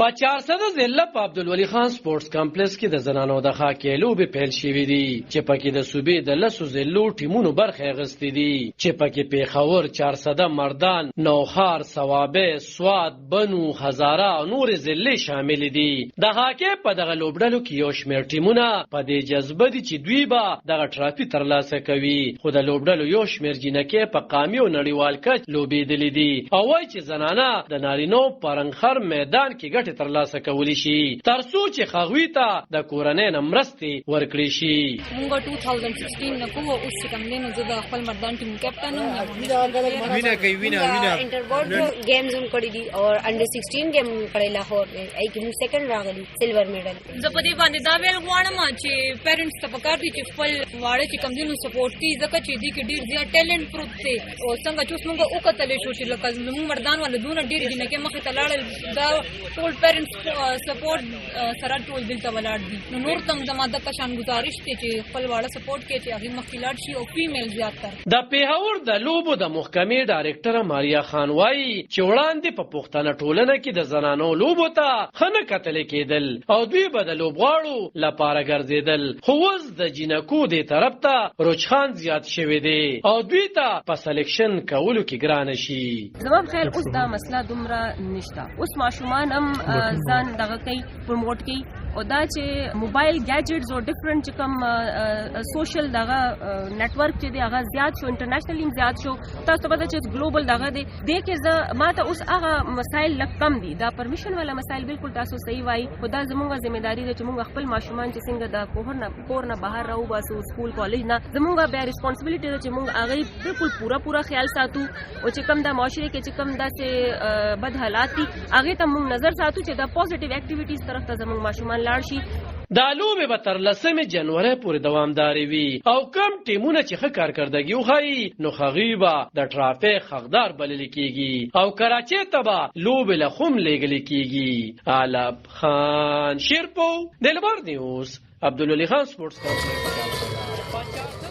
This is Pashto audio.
په 400 ضلع په عبدالولي خان سپورتس کمپلیکس کې د زنانو د هاکي لوبې پیل شوې دي چې پکې د صوبې د 10 ضلعو ټیمونو برخه اخیستې دي چې پکې پیښور 400 مردان نوخار ثوابه سواد بنو هزاره او نور ضلع شامل دي د هاکي په دغه لوبډلو کې یو شمېر ټیمونه په دې جذبه دي چې دوی به دغه ټرافي ترلاسه کوي خو د لوبډلو یو شمېر جنکې په قامي او نړیوال کچ لوبېدلې دي او وایي چې زنانه د نارینو پرنګخر میدان کې ګټې ترلاسه کولی شي ترڅو چې هغوی ته د کورنۍ نه مرستې ورکړي شي. موږ 2016 نه کوو اوس چې کوم دی نو زه د خپل مردان ټیم کپټن یم. انټربورډ گیمز هم کړي دي او انډر 16 گیم کړي لاهور ای کې موږ سیکنډ راغلي سلور میډل. زه په دې باندې دا ویل غواړم چې پیرنټس ته پکار دي چې خپل واړه چې کوم دي نو سپورټ کوي ځکه چې دې کې ډېر زیات ټیلنټ پروت دی او څنګه چې اوس موږ وکتلی شو چې لکه زموږ مردان والا دونه ډېر جنکې مخې ته لاړل دا ټول پیرنټس سپورټ سره ټول دلته ولاړ دي نو نور تم زما د کشان گزارش دی چې خپل واړه سپورټ کې چې هغه مخکې لاړ شي او فیمیل زیاتره. د پیښور د لوبو د محکمې ډایرکټره ماریا خان وایي چې وړاندې په پښتنه ټولنه کې د زنانو لوبو ته خنه کتل کېدل او دوی به د لوبغاړو لپاره ګرځېدل خو اوس د جنکو دې طرف ته رجحان زیات شوی دی او دوی ته په سلیکشن کولو کې ګرانه شي. زما په خیال اوس دا مسله دومره نشته اوس ماشومان هم ځان دغه کوي پروموټ کوي او دا چې موبایل گیجټس او ډیفرنٹ چې کوم سوشل دغه نتورک چې دی هغه زیات شو انټرنیشنلی زیات شو تاسو پته چې ګلوبل دغه دی د کې ماته اوس هغه مسایل لږ کم دي دا پرمیشن والا مسایل بالکل تاسو صحیح وایي خو دا زموږ ځمېداري ده چې موږ خپل ماشومان چې څنګه د کور نه بهر راو باسو سکول کالج نه زموږ بیا ریسپانسبিলিټي ده چې موږ هغه بالکل پورا خیال ساتو او چې کوم د معاشره کې چې کوم داسې بد حالات دي هغه ته موږ نظر ساتو چې د پوزټیو اکټیویټیز طرف ته زموږ ماشومان لاړ شي. دا لوبې به تر 10 جنوري پورې دوامدارې وي او کم ټیمونه چې ښه کارکردګي وښایي نو هغوی به د ټرافي حقدار بلل کېږي او کراچۍ ته به لوبې له خم لیږل کېږي. علب خان شیرپو د لمر نیوز عبدالولي خان سپورټس کمپلیکس.